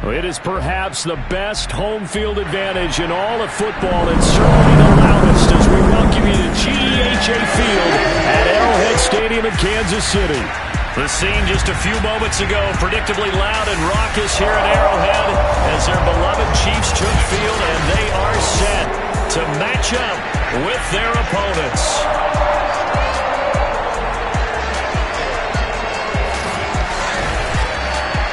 It is perhaps the best home field advantage in all of football, and certainly the loudest as we welcome you to GEHA Field at Arrowhead Stadium in Kansas City. The scene just a few moments ago, predictably loud and raucous here at Arrowhead as their beloved Chiefs took field, and they are set to match up with their opponents.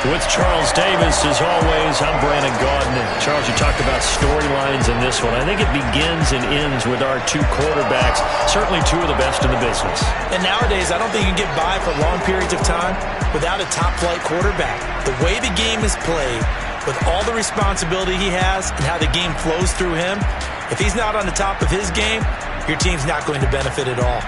With Charles Davis, as always, I'm Brandon Gaudin. Charles, you talked about storylines in this one. I think it begins and ends with our two quarterbacks, certainly two of the best in the business. And nowadays, I don't think you can get by for long periods of time without a top-flight quarterback. The way the game is played, with all the responsibility he has and how the game flows through him, if he's not on the top of his game, your team's not going to benefit at all.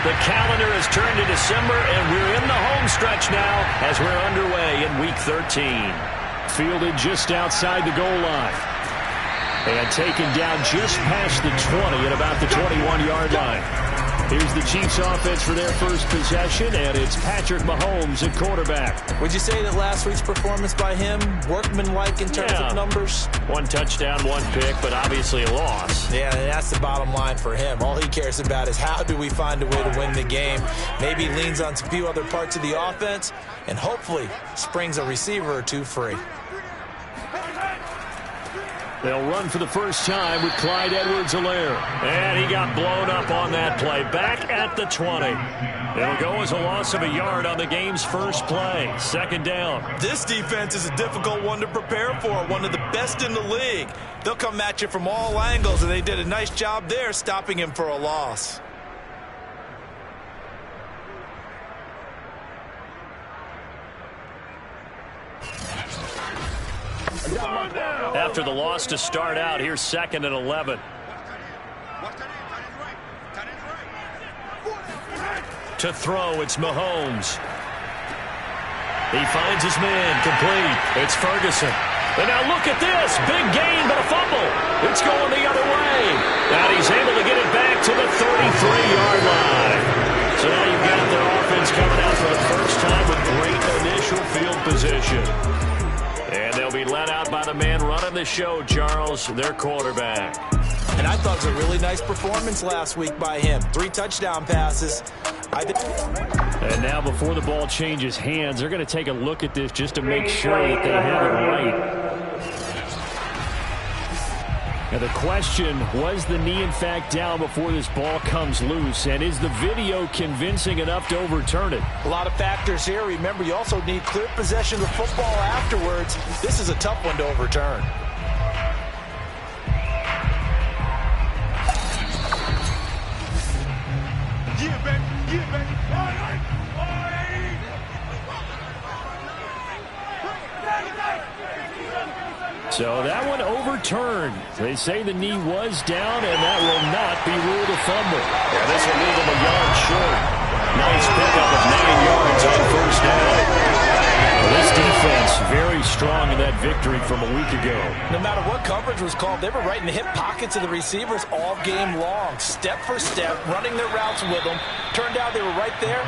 The calendar has turned to December, and we're in the home stretch now as we're underway in Week 13. Fielded just outside the goal line. And taken down just past the 20 at about the 21-yard line. Here's the Chiefs offense for their first possession, and it's Patrick Mahomes at quarterback. Would you say that last week's performance by him, workmanlike in terms of numbers? One touchdown, one pick, but obviously a loss. Yeah, and that's the bottom line for him. All he cares about is how do we find a way to win the game. Maybe he leans on a few other parts of the offense, and hopefully springs a receiver or two free. They'll run for the first time with Clyde Edwards-Helaire. And he got blown up on that play. Back at the 20. It'll go as a loss of a yard on the game's first play. Second down. This defense is a difficult one to prepare for. One of the best in the league. They'll come at you from all angles, and they did a nice job there stopping him for a loss. After the loss to start out, here's 2nd and 11. To throw, it's Mahomes. He finds his man, complete. It's Ferguson. And now look at this. Big gain, but a fumble. It's going the other way. And he's able to get it back to the 33-yard line. So now you've got their offense coming out for the first time with great initial field position. And they'll be let out by the man running the show, Charles, their quarterback. And I thought it was a really nice performance last week by him. 3 touchdown passes. And now before the ball changes hands, they're going to take a look at this just to make sure that they have it right. Now the question, was the knee in fact down before this ball comes loose? And is the video convincing enough to overturn it? A lot of factors here. Remember, you also need clear possession of football afterwards. This is a tough one to overturn. So that one overturned. They say the knee was down, and that will not be ruled a fumble. Yeah, this will leave them a yard short. Nice pickup of 9 yards on first down. This defense very strong in that victory from a week ago. No matter what coverage was called, they were right in the hip pockets of the receivers all game long. Step for step, running their routes with them. Turned out they were right there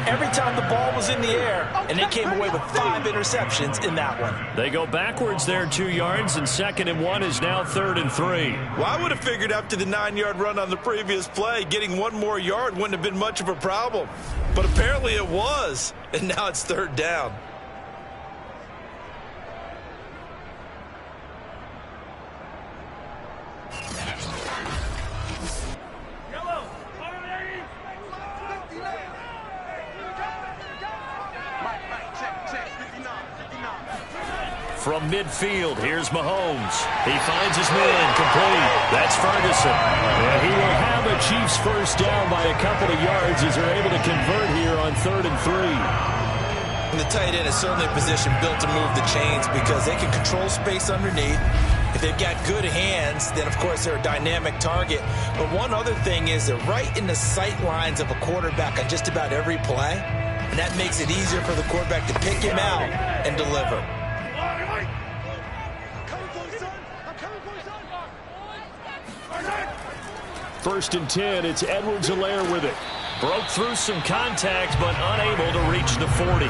every time the ball was in the air, and they came away with 5 interceptions in that one. They go backwards there 2 yards, and 2nd and 1 is now 3rd and 3. Well, I would have figured after the 9-yard run on the previous play, getting 1 more yard wouldn't have been much of a problem. But apparently it was, and now it's 3rd down. From midfield, here's Mahomes. He finds his man, complete. That's Ferguson. And he will have a Chiefs first down by a couple of yards as they're able to convert here on 3rd and 3. And the tight end is certainly a position built to move the chains because they can control space underneath. If they've got good hands, then, of course, they're a dynamic target. But one other thing is they're right in the sight lines of a quarterback on just about every play. And that makes it easier for the quarterback to pick him out and deliver. First and 10, it's Edwards-Helaire with it. Broke through some contact, but unable to reach the 40.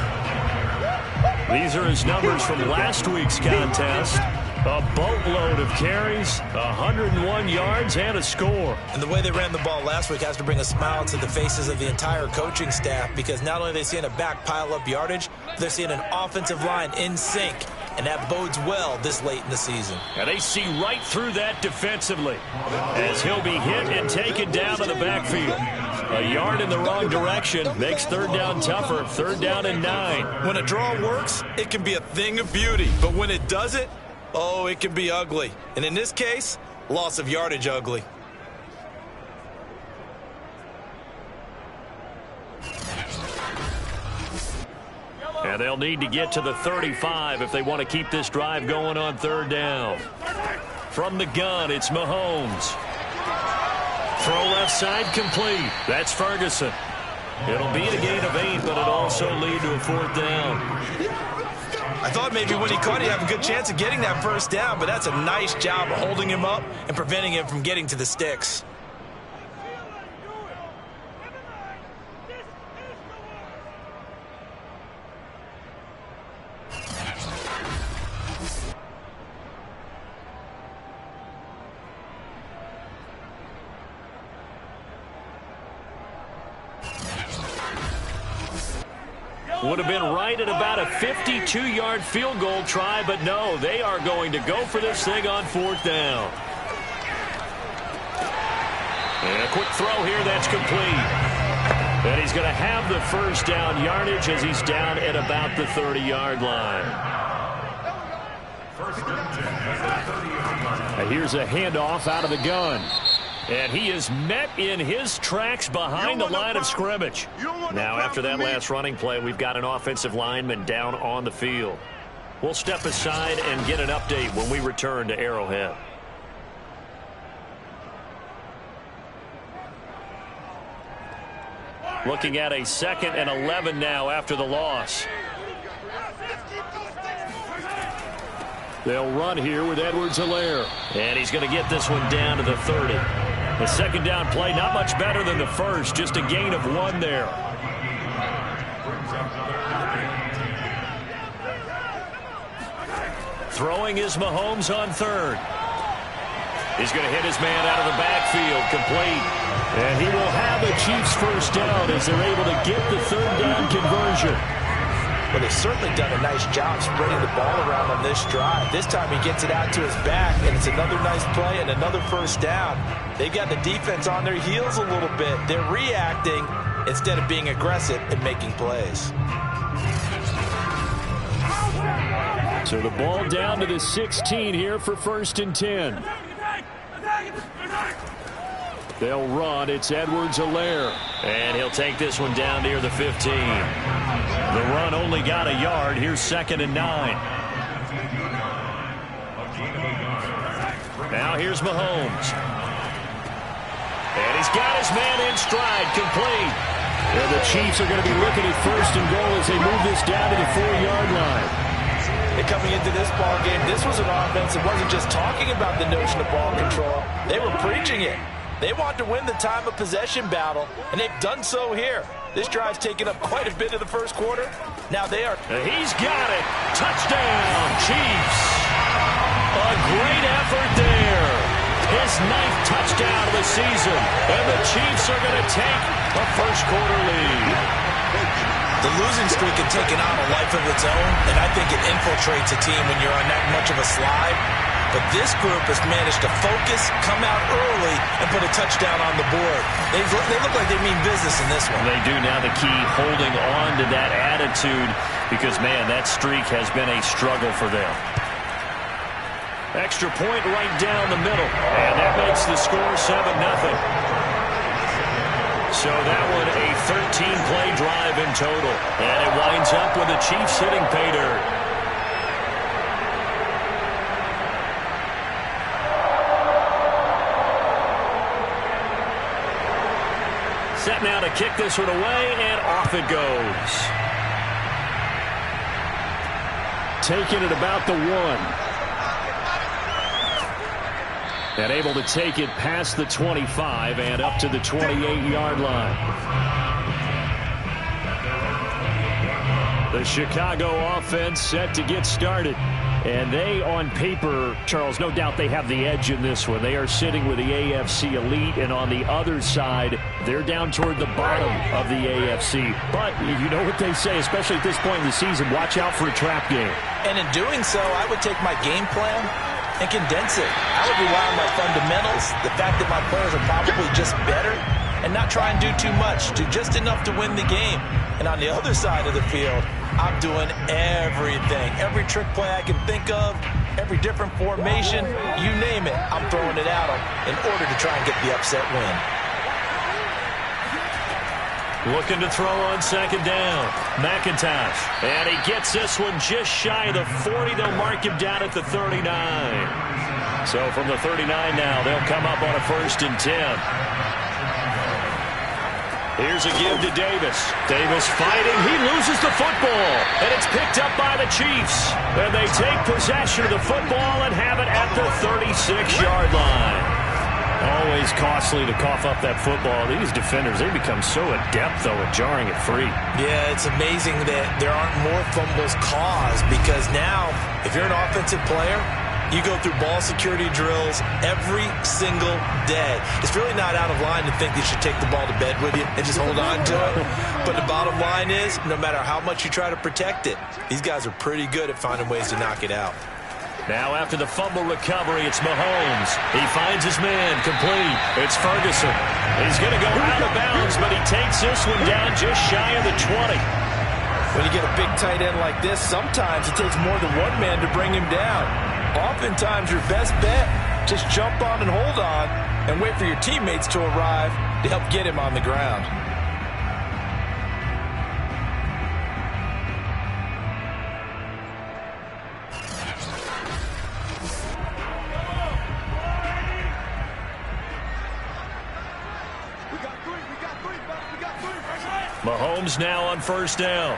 These are his numbers from last week's contest. A boatload of carries, 101 yards, and a score. And the way they ran the ball last week has to bring a smile to the faces of the entire coaching staff because not only are they seeing a back pile up yardage, they're seeing an offensive line in sync. And that bodes well this late in the season. And they see right through that defensively as he'll be hit and taken down to the backfield. A yard in the wrong direction makes third down tougher. Third down and 9. When a draw works, it can be a thing of beauty. But when it doesn't, oh, it can be ugly. And in this case, loss of yardage ugly. And they'll need to get to the 35 if they want to keep this drive going on third down. From the gun, it's Mahomes. Throw left side complete. That's Ferguson. It'll be a gain of 8, but it'll also lead to a fourth down. I thought maybe when he caught it, he'd have a good chance of getting that first down, but that's a nice job of holding him up and preventing him from getting to the sticks. Would have been right at about a 52-yard field goal try, but no, they are going to go for this thing on fourth down. And a quick throw here, that's complete. And he's going to have the first down yardage as he's down at about the 30-yard line. And here's a handoff out of the gun. And he is met in his tracks behind the line of scrimmage. Now, after that last running play, we've got an offensive lineman down on the field. We'll step aside and get an update when we return to Arrowhead. Looking at a 2nd and 11 now after the loss. They'll run here with Edwards-Helaire. And he's going to get this one down to the 30. The second down play, not much better than the first, just a gain of 1 there. Throwing is Mahomes on third. He's going to hit his man out of the backfield, complete. And he will have the Chiefs first down as they're able to get the third down conversion. Well, they've certainly done a nice job spreading the ball around on this drive. This time he gets it out to his back, and it's another nice play and another first down. They've got the defense on their heels a little bit. They're reacting instead of being aggressive and making plays. So the ball down to the 16 here for first and 10. They'll run. It's Edwards-Helaire. And he'll take this one down near the 15. The run only got a yard. Here's 2nd and 9. Now here's Mahomes. And he's got his man in stride, complete. And the Chiefs are going to be looking at first and goal as they move this down to the 4-yard line. And coming into this ball game, this was an offense that wasn't just talking about the notion of ball control. They were preaching it. They want to win the time of possession battle, and they've done so here. This drive's taken up quite a bit of the first quarter. Now they are... He's got it. Touchdown, Chiefs. A great effort there. His 9th touchdown of the season. And the Chiefs are going to take a first-quarter lead. The losing streak had taken on a life of its own, and I think it infiltrates a team when you're on that much of a slide. But this group has managed to focus, come out early, and put a touchdown on the board. They look like they mean business in this one. They do. Now the key, holding on to that attitude, because, man, that streak has been a struggle for them. Extra point right down the middle, and that makes the score 7-0. So that one a 13-play drive in total. And it winds up with the Chiefs hitting pay dirt. Set now to kick this one away, and off it goes. Taking it about the 1. And able to take it past the 25 and up to the 28-yard line. The Chicago offense set to get started. And they, on paper, Charles, no doubt they have the edge in this one. They are sitting with the AFC elite, and on the other side, they're down toward the bottom of the AFC. But you know what they say, especially at this point in the season, watch out for a trap game. And in doing so, I would take my game plan and condense it. I would rely on my fundamentals, the fact that my players are probably just better, and not try and do too much, do just enough to win the game. And on the other side of the field, I'm doing everything. Every trick play I can think of, every different formation, you name it, I'm throwing it at them in order to try and get the upset win. Looking to throw on second down. McIntosh. And he gets this one just shy of the 40. They'll mark him down at the 39. So from the 39 now, they'll come up on a 1st and 10. Here's a give to Davis. Davis fighting. He loses the football. And it's picked up by the Chiefs. And they take possession of the football and have it at the 36-yard line. Always costly to cough up that football. These defenders, they become so adept, though, at jarring it free. Yeah, it's amazing that there aren't more fumbles caused, because now, if you're an offensive player, you go through ball security drills every single day. It's really not out of line to think you should take the ball to bed with you and just hold on to it. But the bottom line is, no matter how much you try to protect it, these guys are pretty good at finding ways to knock it out. Now after the fumble recovery, it's Mahomes. He finds his man, complete. It's Ferguson. He's going to go out of bounds, but he takes this one down just shy of the 20. When you get a big tight end like this, sometimes it takes more than one man to bring him down. Oftentimes, your best bet, just jump on and hold on and wait for your teammates to arrive to help get him on the ground. Mahomes now on 1st down.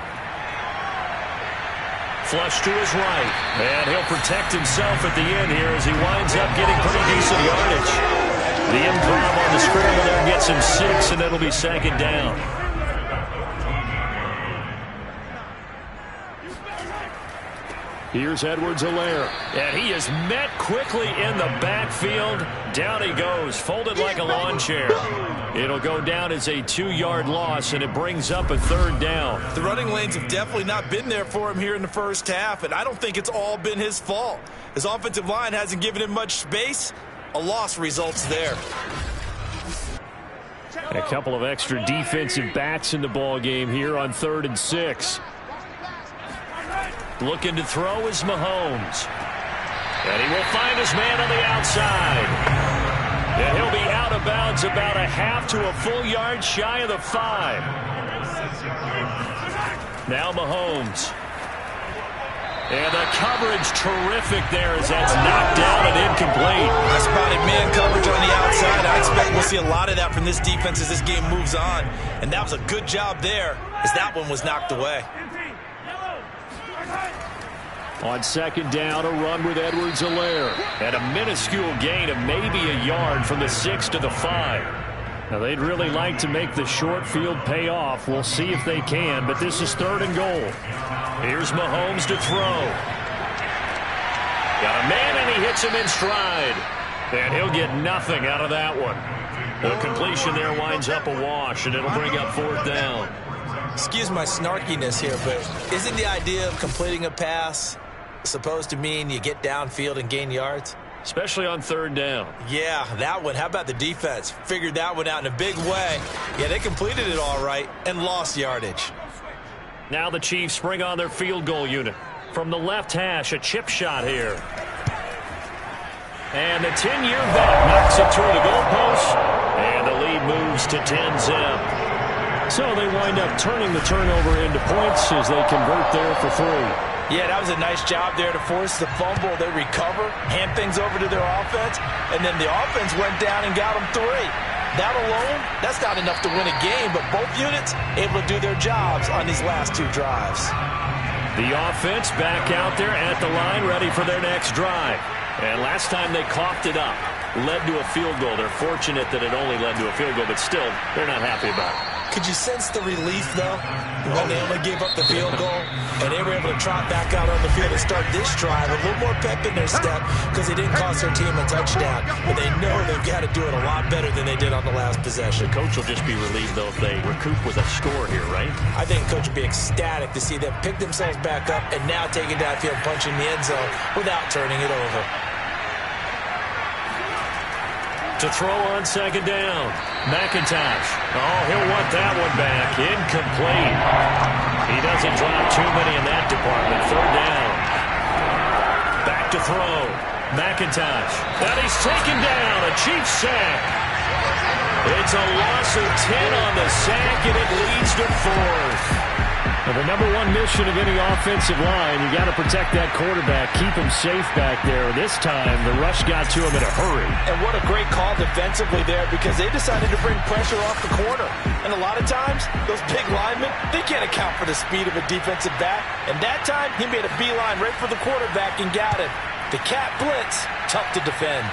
Flush to his right. And he'll protect himself at the end here as he winds up getting pretty decent yardage. The improv on the scramble there gets him 6, and it'll be 2nd down. Here's Edwards-Helaire. And he is met quickly in the backfield. Down he goes, folded like a lawn chair. It'll go down as a 2-yard loss, and it brings up a 3rd down. The running lanes have definitely not been there for him here in the first half, and I don't think it's all been his fault. His offensive line hasn't given him much space. A loss results there. A couple of extra defensive backs in the ball game here on 3rd and 6. Looking to throw is Mahomes. And he will find his man on the outside. And he'll be out of bounds about a half to a full yard shy of the 5. Now Mahomes. And the coverage terrific there as that's knocked down and incomplete. I spotted man coverage on the outside. I expect we'll see a lot of that from this defense as this game moves on. And that was a good job there as that one was knocked away. On 2nd down, a run with Edwards-Helaire. And a minuscule gain of maybe a yard from the 6 to the 5. Now, they'd really like to make the short field pay off. We'll see if they can, but this is 3rd and goal. Here's Mahomes to throw. Got a man, and he hits him in stride. And he'll get nothing out of that one. The completion there winds up a wash, and it'll bring up 4th down. Excuse my snarkiness here, but isn't the idea of completing a pass supposed to mean you get downfield and gain yards? Especially on 3rd down. Yeah, that one. How about the defense? Figured that one out in a big way. Yeah, they completed it all right and lost yardage. Now the Chiefs bring on their field goal unit. From the left hash, a chip shot here. And the 10-year vet knocks it toward the goalpost. And the lead moves to 10-zip. So they wind up turning the turnover into points as they convert there for 3. Yeah, that was a nice job there to force the fumble. They recover, hand things over to their offense, and then the offense went down and got them 3. That alone, that's not enough to win a game, but both units able to do their jobs on these last 2 drives. The offense back out there at the line, ready for their next drive. And last time they coughed it up, led to a field goal. They're fortunate that it only led to a field goal, but still, they're not happy about it. Could you sense the relief, though, when they only gave up the field goal and they were able to trot back out on the field and start this drive, a little more pep in their step because they didn't cost their team a touchdown, but they know they've got to do it a lot better than they did on the last possession. The coach will just be relieved, though, if they recoup with a score here, right? I think the coach will be ecstatic to see them pick themselves back up and now take it downfield, punching the end zone without turning it over. To throw on second down, McIntosh. Oh, he'll want that one back. Incomplete. He doesn't drop too many in that department. 3rd down. Back to throw. McIntosh. And he's taken down. A Chiefs sack. It's a loss of 10 on the sack, and it leads to 4th. Well, the number 1 mission of any offensive line, you got to protect that quarterback, keep him safe back there. This time, the rush got to him in a hurry. And what a great call defensively there because they decided to bring pressure off the corner. And a lot of times, those big linemen, they can't account for the speed of a defensive back. And that time, he made a beeline right for the quarterback and got him. The cat blitz, tough to defend.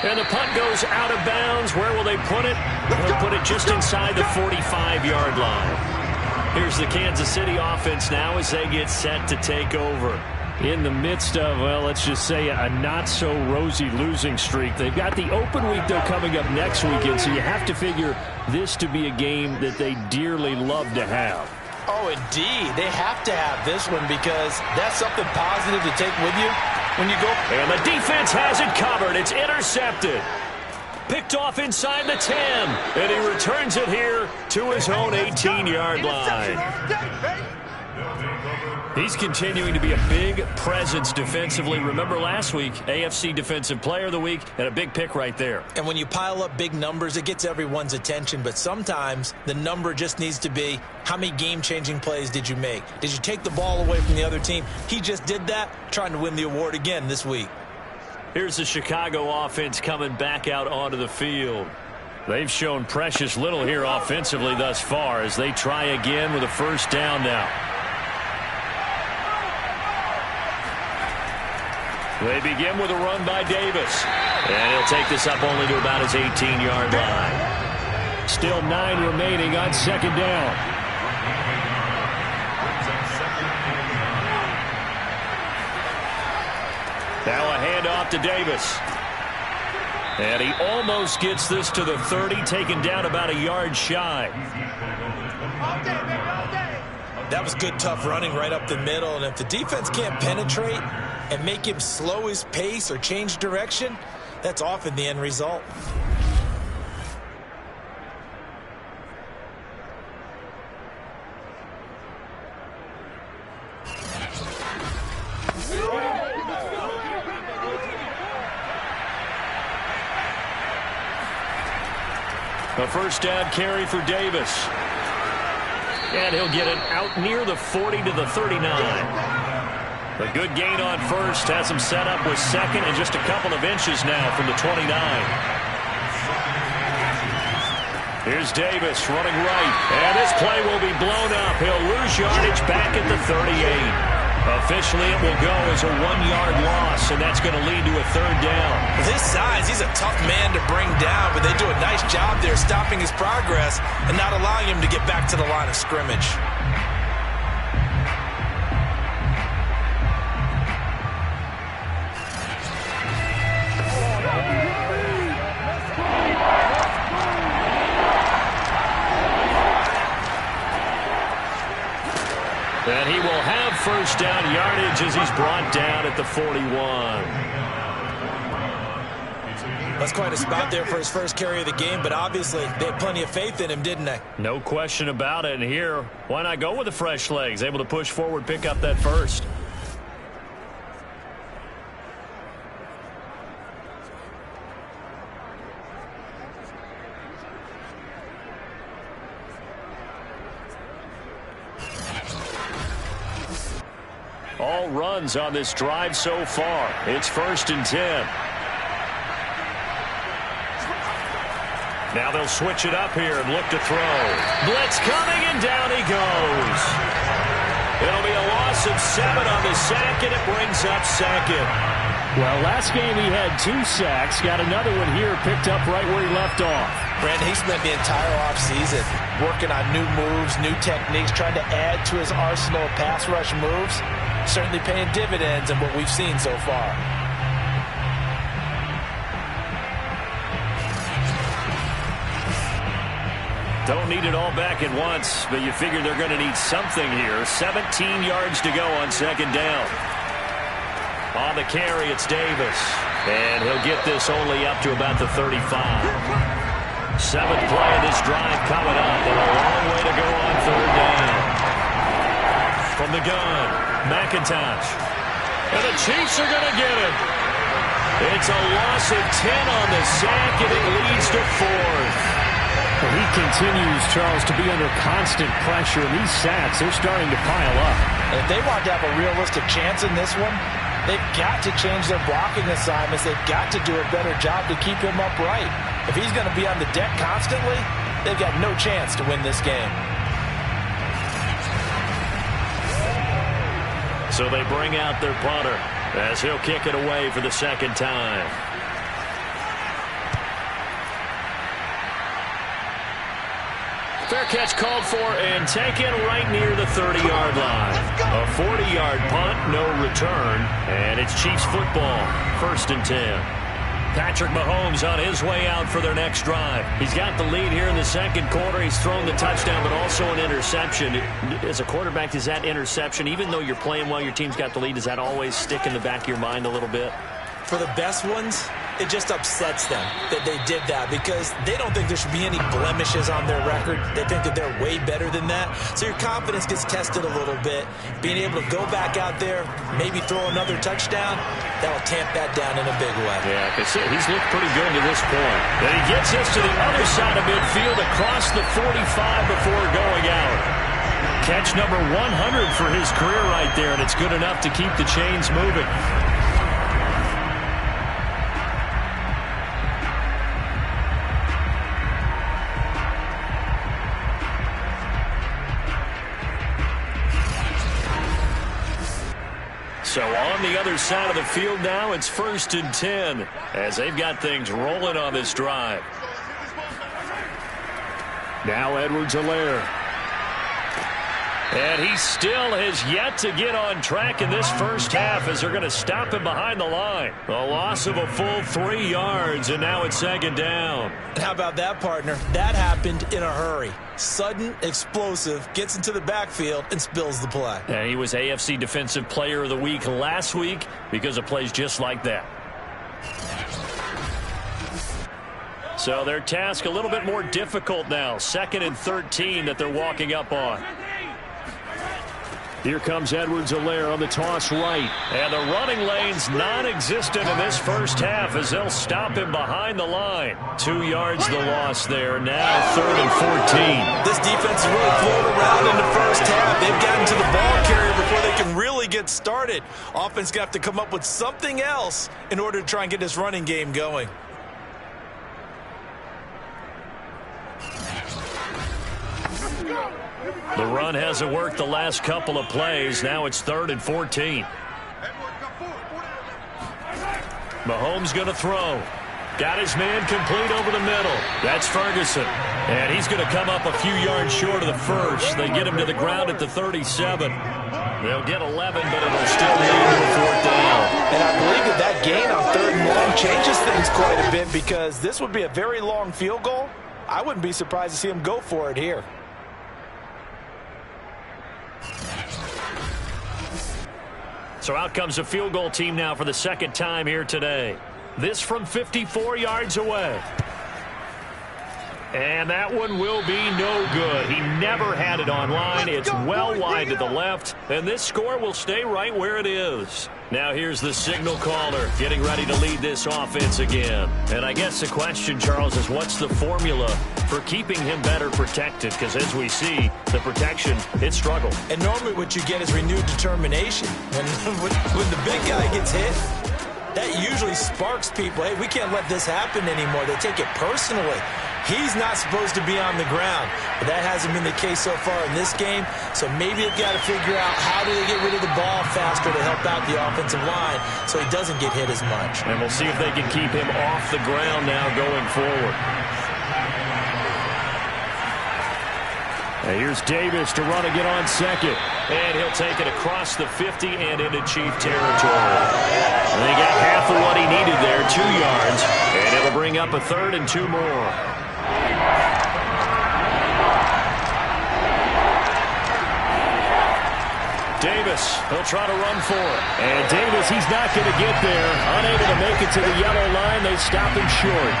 And the punt goes out of bounds. Where will they put it? They'll put it just inside the 45-yard line. Here's the Kansas City offense now as they get set to take over. In the midst of, well, let's just say a not-so-rosy losing streak. They've got the open week, though, coming up next weekend, so you have to figure this to be a game that they dearly love to have. Oh, indeed. They have to have this one because that's something positive to take with you when you go. And the defense has it covered. It's intercepted. Picked off inside the 10, and he returns it here to his own 18-yard line. He's continuing to be a big presence defensively. Remember last week, AFC Defensive Player of the Week, and a big pick right there. And when you pile up big numbers, it gets everyone's attention, but sometimes the number just needs to be how many game-changing plays did you make? Did you take the ball away from the other team? He just did that, trying to win the award again this week. Here's the Chicago offense coming back out onto the field. They've shown precious little here offensively thus far as they try again with a 1st down now. They begin with a run by Davis. And he'll take this up only to about his 18-yard line. Still 9 remaining on 2nd down. Now a handoff to Davis. And he almost gets this to the 30, taken down about a yard shy. That was good, tough running right up the middle. And if the defense can't penetrate and make him slow his pace or change direction, that's often the end result. A 1st down carry for Davis. And he'll get it out near the 40 to the 39. A good gain on 1st has him set up with 2nd and just a couple of inches now from the 29. Here's Davis running right. And this play will be blown up. He'll lose yardage back at the 38. Officially, it will go as a 1-yard loss, and that's going to lead to a 3rd down. With his size, he's a tough man to bring down, but they do a nice job there stopping his progress and not allowing him to get back to the line of scrimmage. And he will have 1st down yardage as he's brought down at the 41. That's quite a spot there for his first carry of the game, but obviously they had plenty of faith in him, didn't they? No question about it. And here, why not go with the fresh legs? Able to push forward, pick up that 1st. all runs on this drive so far. It's 1st and 10. Now they'll switch it up here and look to throw. Blitz coming, and down he goes. It'll be a loss of 7 on the sack, and it brings up 2nd. Well, last game he had 2 sacks. Got another one here picked up right where he left off. Brandon, he spent the entire offseason working on new moves, new techniques, trying to add to his arsenal of pass rush moves. Certainly paying dividends in what we've seen so far. Don't need it all back at once, but you figure they're going to need something here. 17 yards to go on 2nd down. On the carry, it's Davis. And he'll get this only up to about the 35. 7th play of this drive coming up, and a long way to go on 3rd down. From the gun, McIntosh. And the Chiefs are going to get him. It's a loss of 10 on the sack, and it leads to 4th. Well, he continues, Charles, to be under constant pressure, and these sacks, they're starting to pile up. If they want to have a realistic chance in this one, they've got to change their blocking assignments. They've got to do a better job to keep him upright. If he's going to be on the deck constantly, they've got no chance to win this game. So they bring out their punter as he'll kick it away for the 2nd time. Fair catch called for and taken right near the 30-yard line. A 40-yard punt, no return, and it's Chiefs football, 1st and 10. Patrick Mahomes on his way out for their next drive. He's got the lead here in the 2nd quarter. He's thrown the touchdown, but also an interception. As a quarterback, does that interception, even though you're playing well, your team's got the lead, does that always stick in the back of your mind a little bit? For the best ones, it just upsets them that they did that because they don't think there should be any blemishes on their record. They think that they're way better than that. So your confidence gets tested a little bit. Being able to go back out there, maybe throw another touchdown, that will tamp that down in a big way. Yeah, because he's looked pretty good to this point. And he gets us to the other side of midfield across the 45 before going out. Catch number 100 for his career right there, and it's good enough to keep the chains moving. So on the other side of the field now, it's 1st and 10 as they've got things rolling on this drive. Now Edwards-Helaire. And he still has yet to get on track in this first half as they're going to stop him behind the line. A loss of a full 3 yards, and now it's 2nd down. How about that, partner? That happened in a hurry. Sudden, explosive, gets into the backfield, and spills the play. And he was AFC Defensive Player of the Week last week because of plays just like that. So their task a little bit more difficult now. 2nd and 13 that they're walking up on. Here comes Edwards-Helaire on the toss right. And the running lane's non-existent in this first half as they'll stop him behind the line. 2 yards the loss there. Now 3rd and 14. This defense is really floating around in the first half. They've gotten to the ball carrier before they can really get started. Offense got to have to come up with something else in order to try and get this running game going. The run hasn't worked the last couple of plays. Now it's 3rd and 14. Mahomes going to throw. Got his man complete over the middle. That's Ferguson. And he's going to come up a few yards short of the first. They get him to the ground at the 37. They'll get 11, but it'll still lead to a 4th down. And I believe that gain on 3rd and long changes things quite a bit because this would be a very long field goal. I wouldn't be surprised to see him go for it here. So out comes a field goal team now for the 2nd time here today. This from 54 yards away. And that one will be no good. He never had it on line. It's well wide to the left. And this score will stay right where it is. Now here's the signal caller getting ready to lead this offense again. And I guess the question, Charles, is what's the formula for keeping him better protected, because as we see, the protection, it struggled. And normally what you get is renewed determination. When the big guy gets hit, that usually sparks people. Hey, we can't let this happen anymore. They take it personally. He's not supposed to be on the ground, but that hasn't been the case so far in this game. So maybe they've got to figure out how do they get rid of the ball faster to help out the offensive line so he doesn't get hit as much. And we'll see if they can keep him off the ground now going forward. And here's Davis to run again on second. And he'll take it across the 50 and into Chief territory. And they got half of what he needed there, 2 yards. And it'll bring up a 3rd and 2 more. Davis, he'll try to run for it. And Davis, he's not going to get there. Unable to make it to the yellow line. They stop him short.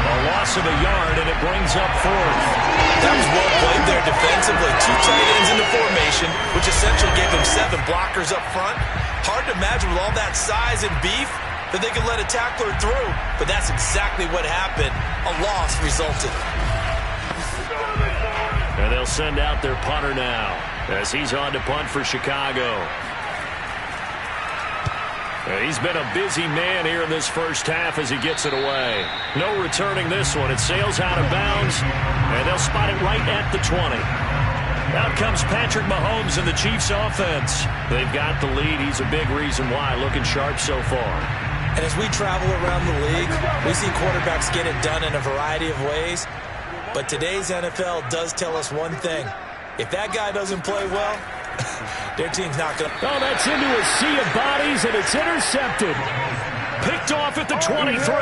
A loss of a yard, and it brings up 4th. That was well played there defensively. 2 tight ends in the formation, which essentially gave them 7 blockers up front. Hard to imagine with all that size and beef that they could let a tackler through. But that's exactly what happened. A loss resulted. And they'll send out their punter now as he's on to punt for Chicago. And he's been a busy man here in this first half as he gets it away. No returning this one. It sails out of bounds, and they'll spot it right at the 20. Out comes Patrick Mahomes in the Chiefs offense. They've got the lead. He's a big reason why. Looking sharp so far. And as we travel around the league, we see quarterbacks get it done in a variety of ways. But today's NFL does tell us one thing. If that guy doesn't play well, their team's not going to. Oh, that's into a sea of bodies, and it's intercepted. Picked off at the 23.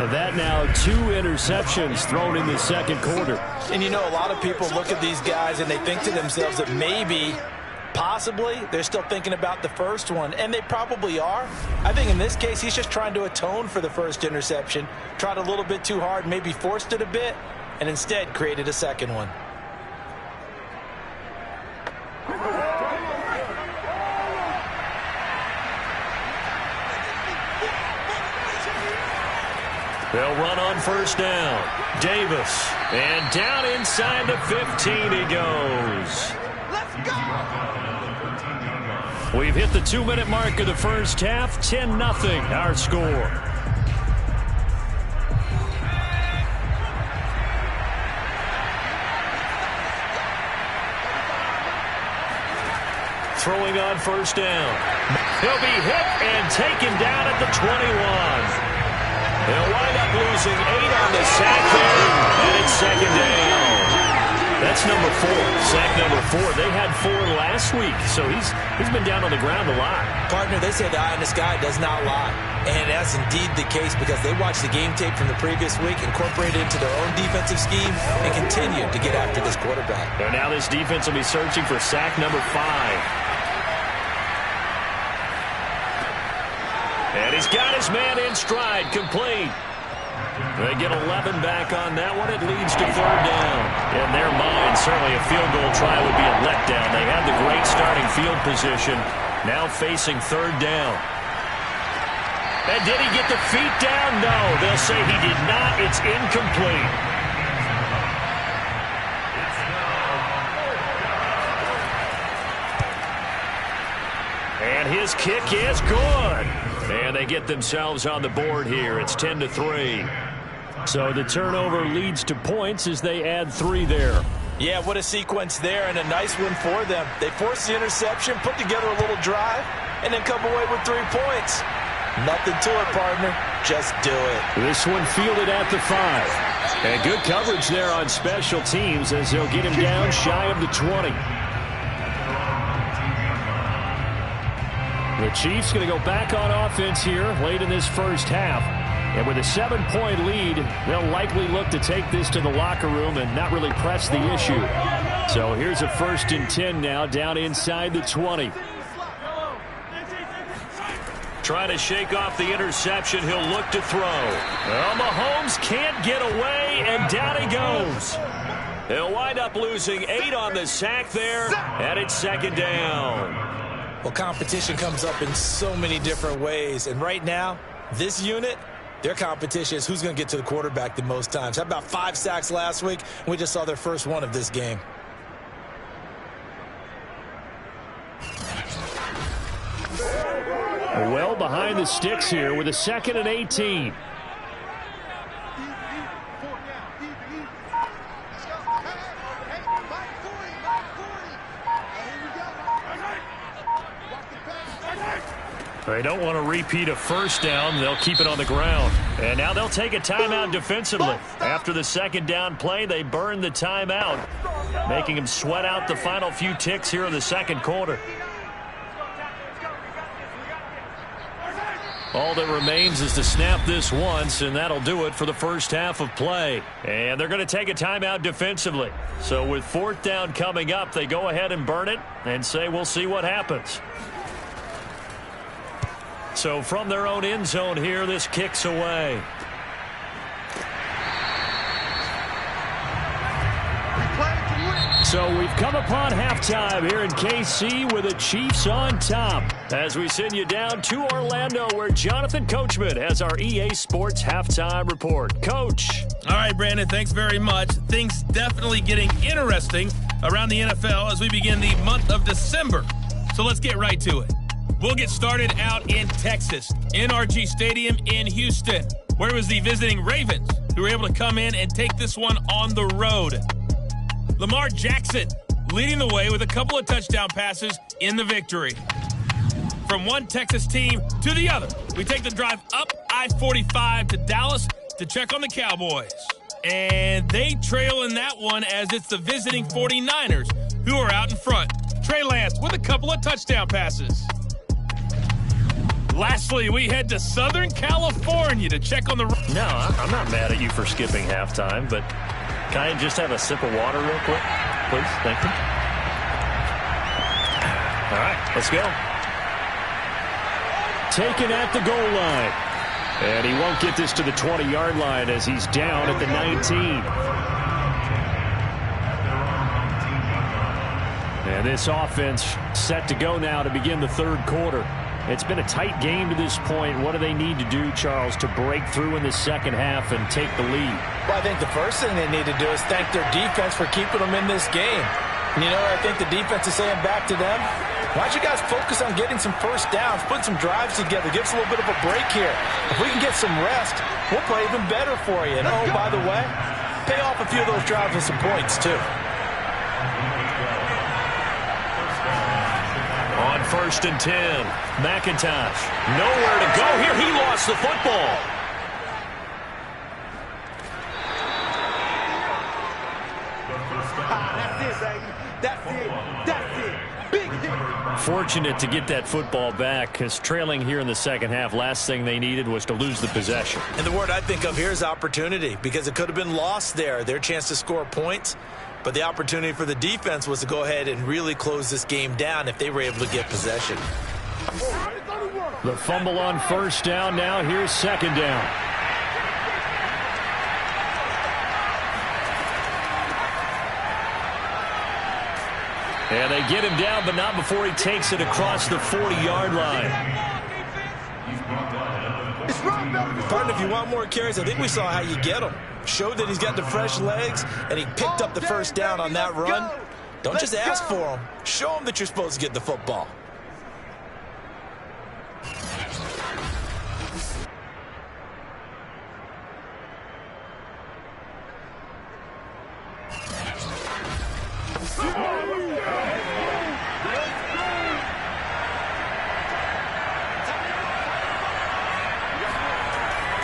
And that now 2 interceptions thrown in the second quarter. And you know, a lot of people look at these guys and they think to themselves that maybe, possibly, they're still thinking about the first one. And they probably are. I think in this case, he's just trying to atone for the first interception. Tried a little bit too hard, maybe forced it a bit, and instead created a second one. They'll run on first down. Davis. And down inside the 15 he goes. Let's go! We've hit the 2-minute mark of the first half. 10-0 our score. Throwing on first down. He'll be hit and taken down at the 21. They'll wind up losing 8 on the sack there, and it's second down. That's number 4. Sack number 4. They had 4 last week, so he's been down on the ground a lot. Partner, they say the eye in the sky does not lie. And that's indeed the case because they watched the game tape from the previous week, incorporated it into their own defensive scheme, and continued to get after this quarterback. And now this defense will be searching for sack number 5. And he's got his man in stride, complete. They get 11 back on that one. It leads to 3rd down. In their mind, certainly a field goal try would be a letdown. They had the great starting field position. Now facing 3rd down. And did he get the feet down? No. They'll say he did not. It's incomplete. And his kick is good. And they get themselves on the board here. It's 10-3. So the turnover leads to points as they add 3 there. Yeah, what a sequence there, and a nice one for them. They forced the interception, put together a little drive, and then come away with 3 points. Nothing to it, partner. Just do it. This one fielded at the 5. And good coverage there on special teams as they'll get him down shy of the 20. The Chiefs going to go back on offense here late in this first half. And with a 7-point lead, they'll likely look to take this to the locker room and not really press the issue. So here's a 1st and 10 now down inside the 20. Trying to shake off the interception. He'll look to throw. Well, Mahomes can't get away, and down he goes. He'll wind up losing 8 on the sack there, and it's 2nd down. Well, competition comes up in so many different ways. And right now, this unit, Their competition is who's going to get to the quarterback the most times. How about 5 sacks last week? We just saw their first one of this game. Well behind the sticks here with a 2nd and 18. They don't want to repeat a first down. They'll keep it on the ground. And now they'll take a timeout defensively. After the 2nd down play, they burn the timeout, making them sweat out the final few ticks here in the 2nd quarter. All that remains is to snap this once, and that'll do it for the first half of play. And they're going to take a timeout defensively. So with 4th down coming up, they go ahead and burn it and say we'll see what happens. So from their own end zone here, this kicks away. So we've come upon halftime here in KC with the Chiefs on top. As we send you down to Orlando, where Jonathan Coachman has our EA Sports halftime report. Coach. All right, Brandon, thanks very much. Things definitely getting interesting around the NFL as we begin the month of December. So let's get right to it. We'll get started out in Texas, NRG Stadium in Houston, where it was the visiting Ravens who were able to come in and take this one on the road. Lamar Jackson leading the way with a couple of touchdown passes in the victory. From one Texas team to the other, we take the drive up I-45 to Dallas to check on the Cowboys. And they trail in that one as it's the visiting 49ers who are out in front. Trey Lance with a couple of touchdown passes. Lastly, we head to Southern California to check on the... No, I'm not mad at you for skipping halftime, but can I just have a sip of water real quick? Please, thank you. All right, let's go. Taken at the goal line. And he won't get this to the 20-yard line as he's down at the 19. And this offense set to go now to begin the 3rd quarter. It's been a tight game to this point. What do they need to do, Charles, to break through in the 2nd half and take the lead? Well, I think the first thing they need to do is thank their defense for keeping them in this game. And, you know, I think the defense is saying back to them, why don't you guys focus on getting some first downs, put some drives together, give us a little bit of a break here. If we can get some rest, we'll play even better for you. And, oh, by the way, pay off a few of those drives with some points, too. On 1st and 10, McIntosh. Nowhere to go here. He lost the football. That's it, baby. That's it. That's it. Big hit. Fortunate to get that football back, because trailing here in the 2nd half, last thing they needed was to lose the possession. And the word I think of here is opportunity, because it could have been lost there. Their chance to score points. But the opportunity for the defense was to go ahead and really close this game down if they were able to get possession. The fumble on 1st down. Now here's 2nd down. And they get him down, but not before he takes it across the 40-yard line. Partner, if you want more carries, I think we saw how you get them. Showed that he's got the fresh legs, and he picked up the first down on that run. Don't just ask for them. Show them that you're supposed to get the football.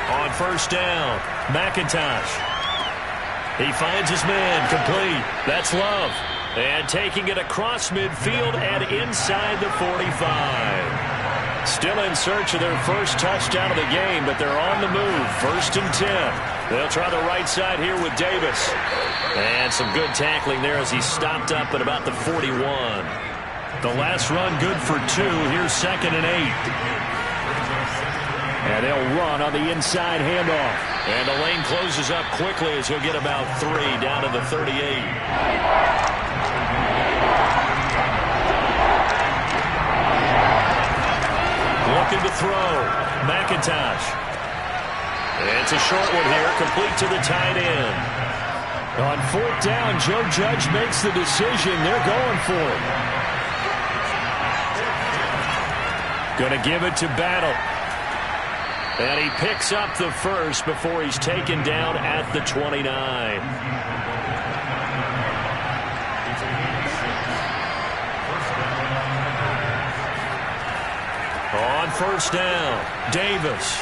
On 1st down, McIntosh. He finds his man, complete. That's Love. And taking it across midfield and inside the 45. Still in search of their first touchdown of the game, but they're on the move. 1st and 10. They'll try the right side here with Davis. And some good tackling there as he stopped up at about the 41. The last run good for 2. Here's 2nd and 8. And they'll run on the inside handoff. And the lane closes up quickly as he'll get about 3 down to the 38. Looking to throw. McIntosh. It's a short one here, complete to the tight end. On fourth down, Joe Judge makes the decision. They're going for it. Going to give it to Battle. And he picks up the first before he's taken down at the 29. On first down, Davis.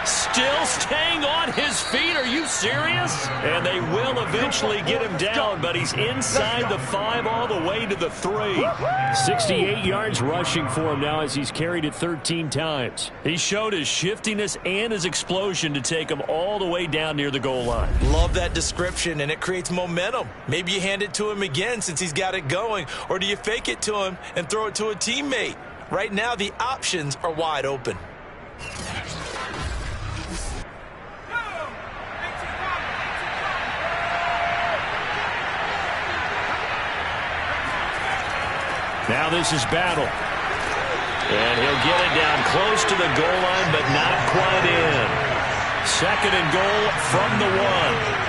Still staying on his feet. Are you serious? And they will eventually get him down, but he's inside the 5 all the way to the 3. 68 yards rushing for him now as he's carried it 13 times. He showed his shiftiness and his explosion to take him all the way down near the goal line. Love that description, and it creates momentum. Maybe you hand it to him again since he's got it going, or do you fake it to him and throw it to a teammate? Right now, the options are wide open. Now this is Battle. And he'll get it down close to the goal line, but not quite in. 2nd and goal from the 1.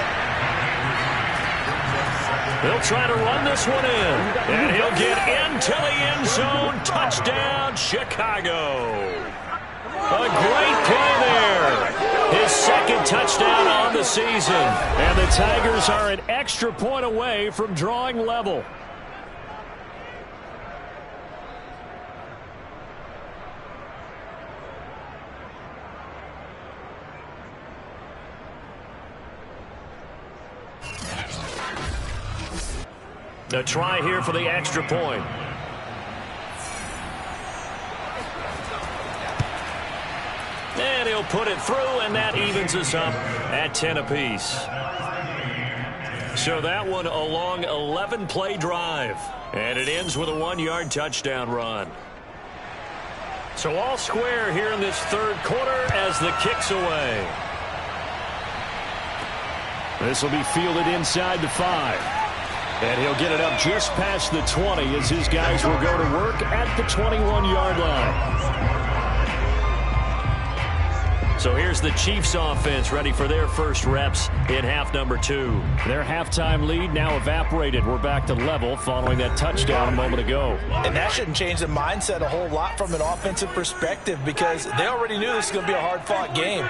He'll try to run this one in. And he'll get into the end zone. Touchdown, Chicago. A great play there. His 2nd touchdown on the season. And the Tigers are an extra point away from drawing level. A try here for the extra point. And he'll put it through, and that evens us up at 10 apiece. So that one a long 11-play drive. And it ends with a 1-yard touchdown run. So all square here in this 3rd quarter as the kick's away. This will be fielded inside the 5. And he'll get it up just past the 20 as his guys will go to work at the 21-yard line. So here's the Chiefs offense ready for their first reps in half number 2. Their halftime lead now evaporated. We're back to level following that touchdown a moment ago. And that shouldn't change the mindset a whole lot from an offensive perspective because they already knew this was going to be a hard-fought game.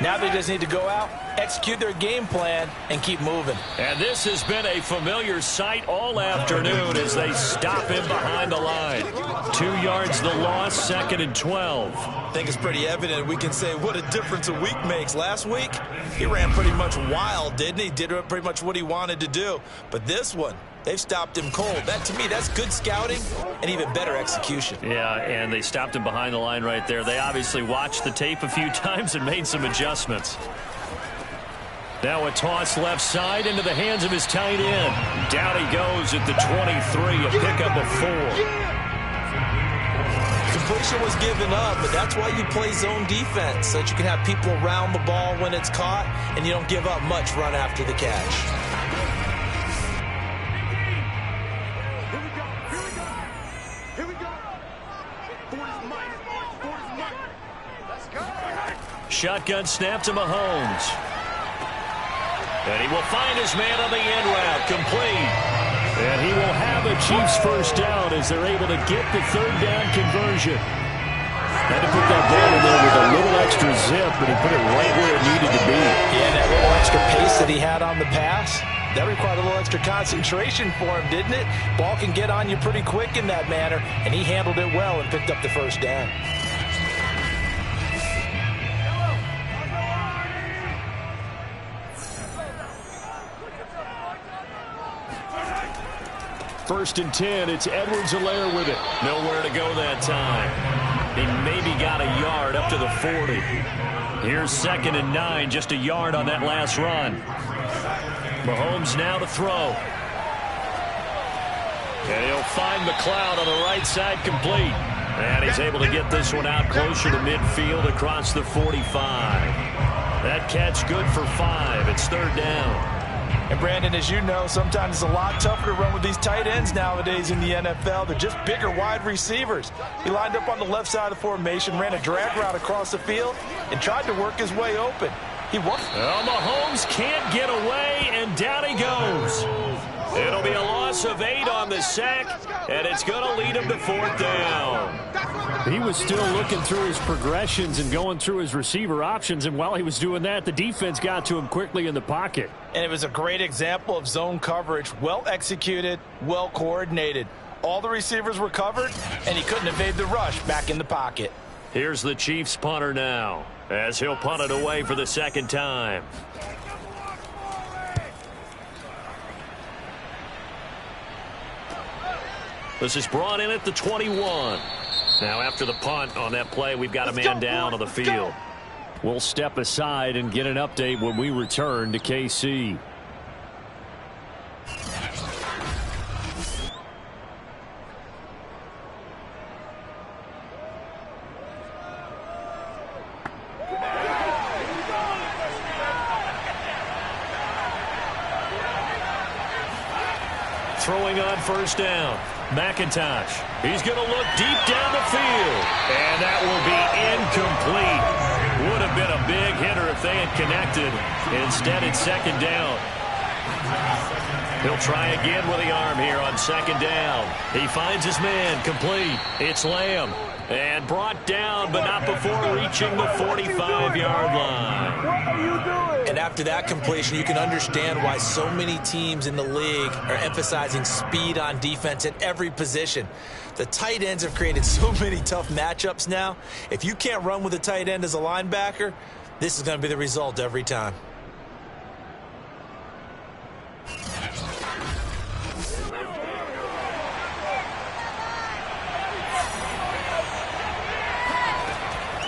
Now they just need to go out, execute their game plan, and keep moving. And this has been a familiar sight all afternoon as they stop him behind the line. 2 yards the loss, 2nd and 12. I think it's pretty evident. We can say what a difference a week makes. Last week, he ran pretty much wild, didn't he? Did pretty much what he wanted to do. But this one, they've stopped him cold. That, to me, that's good scouting and even better execution. Yeah, and they stopped him behind the line right there. They obviously watched the tape a few times and made some adjustments. Now a toss left side into the hands of his tight end. Down he goes at the 23, a pickup of 4. Completion was given up, but that's why you play zone defense, so that you can have people around the ball when it's caught, and you don't give up much run after the catch. Here we go. Let's go. Shotgun snap to Mahomes. And he will find his man on the end route, complete. And he will have a Chiefs first down as they're able to get the 3rd down conversion. Had to put that ball in there with a little extra zip, but he put it right where it needed to be. Yeah, that little extra pace that he had on the pass, that required a little extra concentration for him, didn't it? Ball can get on you pretty quick in that manner, and he handled it well and picked up the first down. First and 10, it's Edwards-Helaire with it. Nowhere to go that time. He maybe got a yard up to the 40. Here's 2nd and 9, just a yard on that last run. Mahomes now to throw. And he'll find McLeod on the right side, complete. And he's able to get this one out closer to midfield across the 45. That catch good for 5. It's 3rd down. And Brandon, as you know, sometimes it's a lot tougher to run with these tight ends nowadays in the NFL. They're just bigger wide receivers. He lined up on the left side of the formation, ran a drag route across the field, and tried to work his way open. He won. Well, Mahomes can't get away, and down he goes. It'll be a loss of 8 on the sack, and it's going to lead him to 4th down. He was still looking through his progressions and going through his receiver options, and while he was doing that, the defense got to him quickly in the pocket. And it was a great example of zone coverage, well executed, well coordinated. All the receivers were covered, and he couldn't evade the rush back in the pocket. Here's the Chiefs punter now, as he'll punt it away for the 2nd time. This is brought in at the 21. Now after the punt on that play, we've got a man down on the field. We'll step aside and get an update when we return to KC. Throwing on 1st down. McIntosh. He's going to look deep down the field. And that will be incomplete. Would have been a big hitter if they had connected. Instead, it's 2nd down. He'll try again with the arm here on 2nd down. He finds his man. Complete. It's Lamb. And brought down, but not before reaching the 45-yard line. What are you doing? And after that completion, you can understand why so many teams in the league are emphasizing speed on defense at every position. The tight ends have created so many tough matchups now. If you can't run with a tight end as a linebacker, this is going to be the result every time.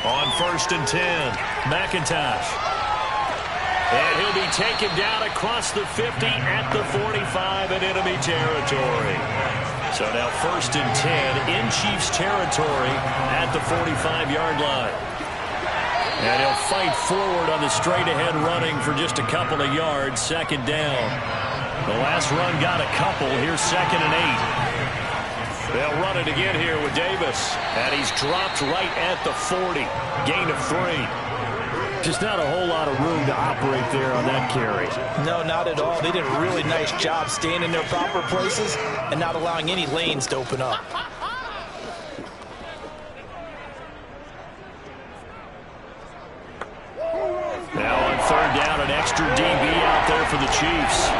On 1st and 10, McIntosh. And he'll be taken down across the 50 at the 45 in enemy territory. So now 1st and 10 in Chiefs territory at the 45-yard line. And he'll fight forward on the straight-ahead running for just a couple of yards, 2nd down. The last run got a couple. Here's 2nd and 8. They'll run it again here with Davis. And he's dropped right at the 40. Gain of 3. Just not a whole lot of room to operate there on that carry. No, not at all. They did a really nice job staying in their proper places and not allowing any lanes to open up. Now on 3rd down, an extra DB out there for the Chiefs.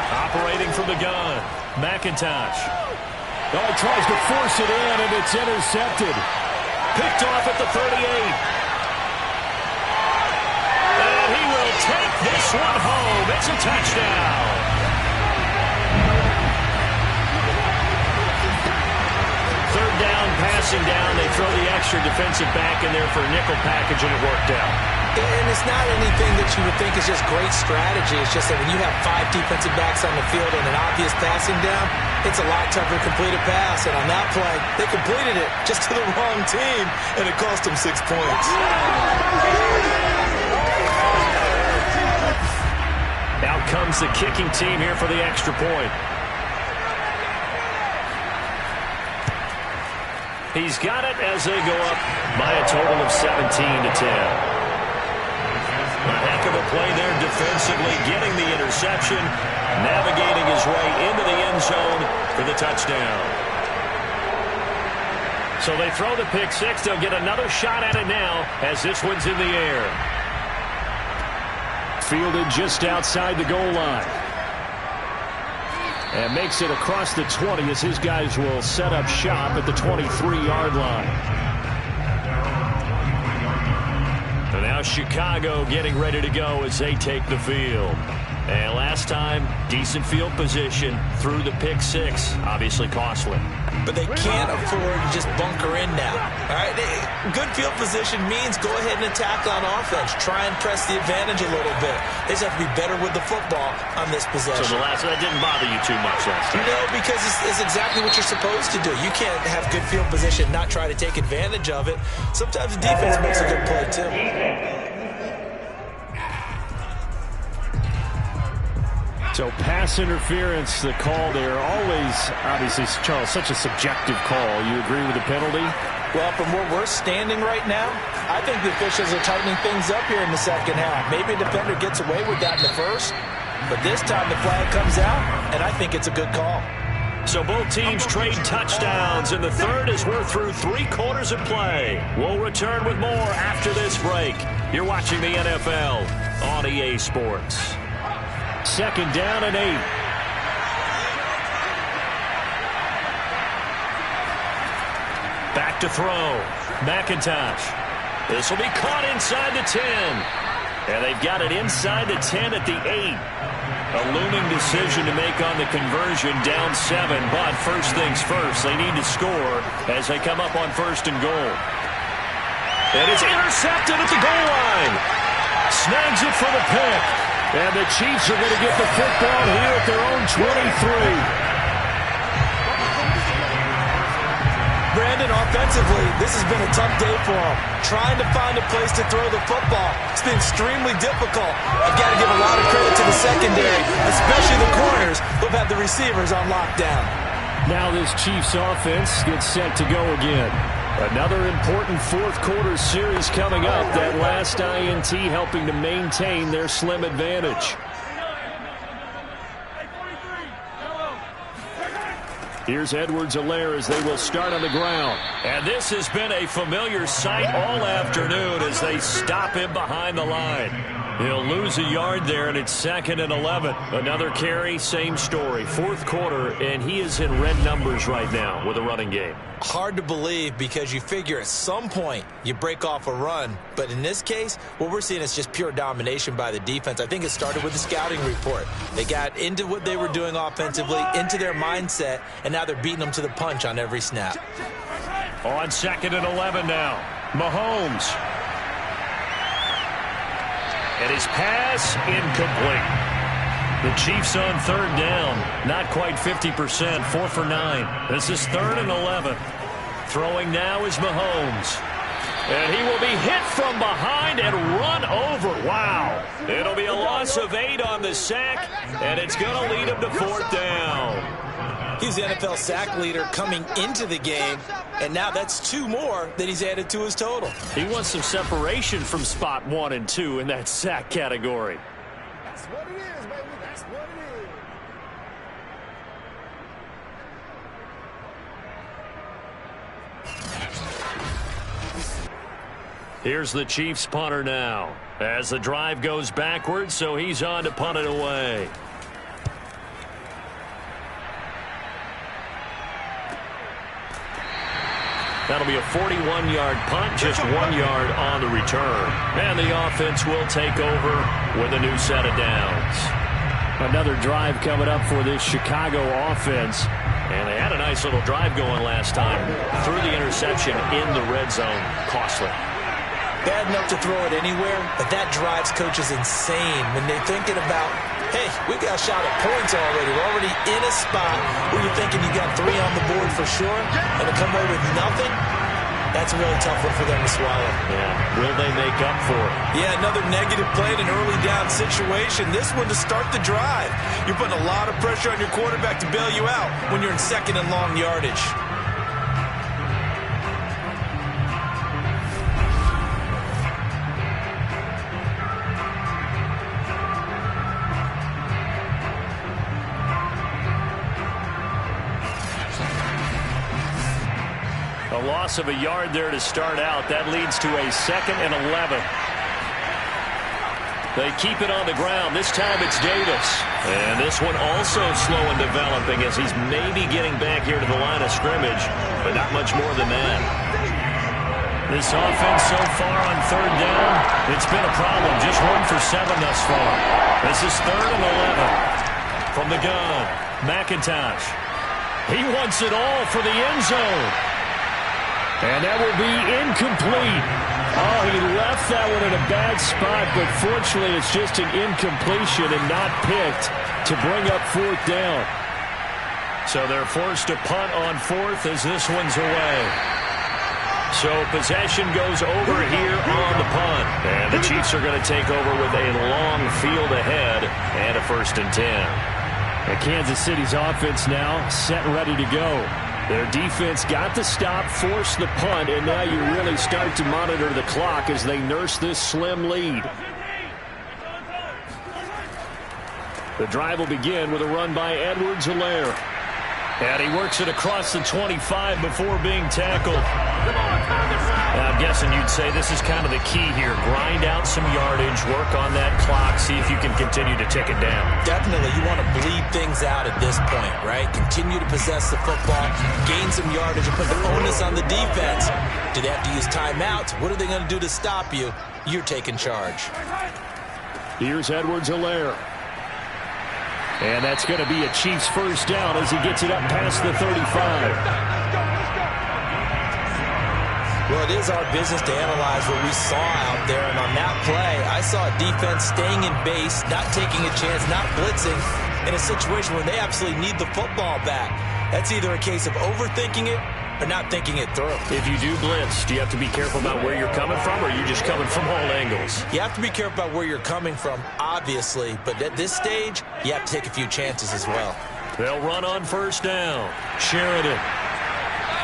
Operating from the gun. McIntosh. Oh, tries to force it in, and it's intercepted. Picked off at the 38. And he will take this one home. It's a touchdown. Third down, passing down. They throw the extra defensive back in there for a nickel package, and it worked out. And it's not anything that you would think is just great strategy. It's just that when you have 5 defensive backs on the field and an obvious passing down, it's a lot tougher to complete a pass. And on that play, they completed it just to the wrong team, and it cost them 6 points. Out comes the kicking team here for the extra point. He's got it as they go up by a total of 17-10. A heck of a play there defensively, getting the interception, navigating his way into the end zone for the touchdown. So they throw the pick 6. They'll get another shot at it now as this one's in the air. Fielded just outside the goal line. And makes it across the 20 as his guys will set up shop at the 23-yard line. And now Chicago getting ready to go as they take the field. And last time, decent field position through the pick 6. Obviously costly. But they can't afford to just bunker in now. All right, good field position means go ahead and attack on offense. Try and press the advantage a little bit. They just have to be better with the football on this possession. So that didn't bother you too much last time? No, because it's exactly what you're supposed to do. You can't have good field position, not try to take advantage of it. Sometimes the defense makes a good play, too. So pass interference, the call there. Always, obviously, Charles, such a subjective call. You agree with the penalty? Well, from where we're standing right now, I think the officials are tightening things up here in the second half. Maybe a defender gets away with that in the first, but this time the flag comes out, and I think it's a good call. So both teams trade touchdowns in the third as we're through 3 quarters of play. We'll return with more after this break. You're watching the NFL on EA Sports. 2nd down and 8. Back to throw. McIntosh. This will be caught inside the 10. And they've got it inside the 10 at the 8. A looming decision to make on the conversion, down 7. But first things first, they need to score as they come up on 1st and goal. And it's intercepted at the goal line. Snags it for the pick. And the Chiefs are going to get the football here at their own 23. Brandon, offensively, this has been a tough day for him. Trying to find a place to throw the football. It's been extremely difficult. I've got to give a lot of credit to the secondary, especially the corners who've had the receivers on lockdown. Now this Chiefs offense gets set to go again. Another important 4th quarter series coming up. That last INT helping to maintain their slim advantage. Here's Edwards-Helaire as they will start on the ground. And this has been a familiar sight all afternoon as they stop him behind the line. He'll lose a yard there, and it's 2nd and 11. Another carry, same story. 4th quarter, and he is in red numbers right now with a running game. Hard to believe because you figure at some point you break off a run. But in this case, what we're seeing is just pure domination by the defense. I think it started with the scouting report. They got into what they were doing offensively, into their mindset, and now they're beating them to the punch on every snap. On 2nd and 11 now. Mahomes. And his pass incomplete. The Chiefs on 3rd down. Not quite 50%. 4 for 9. This is 3rd and 11. Throwing now is Mahomes. And he will be hit from behind and run over. Wow. It'll be a loss of 8 on the sack, and it's going to lead him to 4th down. He's the NFL sack leader coming into the game, and now that's 2 more that he's added to his total. He wants some separation from spot 1 and 2 in that sack category. That's what it is, baby. That's what it is. Here's the Chiefs punter now as the drive goes backwards, so he's on to punt it away. That'll be a 41-yard punt, just 1 yard on the return. And the offense will take over with a new set of downs. Another drive coming up for this Chicago offense. And they had a nice little drive going last time. Threw the interception in the red zone. Costly. Bad enough to throw it anywhere, but that drives coaches insane when they're thinking about, hey, we've got a shot at points already. We're already in a spot where you're thinking you got 3 on the board for sure, and to come away with nothing, that's a really tough one for them to swallow. Yeah, will they make up for it? Yeah, another negative play in an early down situation. This one to start the drive. You're putting a lot of pressure on your quarterback to bail you out when you're in 2nd and long yardage. A loss of a yard there to start out. That leads to a 2nd and 11. They keep it on the ground. This time it's Davis. And this one also slow in developing as he's maybe getting back here to the line of scrimmage, but not much more than that. This offense so far on 3rd down, it's been a problem. Just 1 for 7 thus far. This is 3rd and 11. From the gun, McIntosh. He wants it all for the end zone. And that will be incomplete. Oh, he left that one in a bad spot, but fortunately it's just an incompletion and not picked to bring up 4th down. So they're forced to punt on 4th as this one's away. So possession goes over here on the punt. And the Chiefs are going to take over with a long field ahead and a 1st and 10. And Kansas City's offense now set and ready to go. Their defense got the stop, forced the punt, and now you really start to monitor the clock as they nurse this slim lead. The drive will begin with a run by Edwards-Helaire. And he works it across the 25 before being tackled. I'm guessing you'd say this is kind of the key here. Grind out some yardage, work on that clock, see if you can continue to tick it down. Definitely, you want to bleed things out at this point, right? Continue to possess the football, gain some yardage, and put the onus on the defense. Do they have to use timeouts? What are they going to do to stop you? You're taking charge. Here's Edwards-Helaire. And that's going to be a Chiefs 1st down as he gets it up past the 35. Well, it is our business to analyze what we saw out there. And on that play, I saw a defense staying in base, not taking a chance, not blitzing, in a situation where they absolutely need the football back. That's either a case of overthinking it or not thinking it through. If you do blitz, do you have to be careful about where you're coming from, or are you just coming from all angles? You have to be careful about where you're coming from, obviously, but at this stage, you have to take a few chances as well. They'll run on 1st down. Sheridan.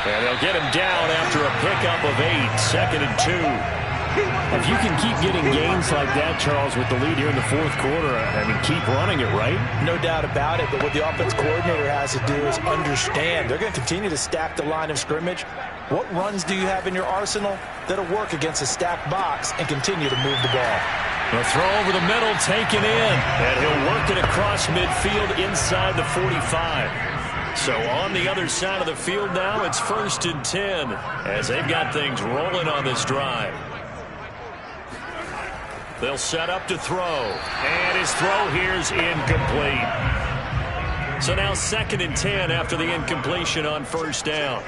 And they'll get him down after a pickup of 8, 2nd and 2. If you can keep getting gains like that, Charles, with the lead here in the 4th quarter, I mean, keep running it, right? No doubt about it, but what the offense coordinator has to do is understand. They're going to continue to stack the line of scrimmage. What runs do you have in your arsenal that'll work against a stacked box and continue to move the ball? A throw over the middle, taken in, and he'll work it across midfield inside the 45. So on the other side of the field now, it's 1st and 10 as they've got things rolling on this drive. They'll set up to throw, and his throw here's incomplete. So now 2nd and 10 after the incompletion on 1st down.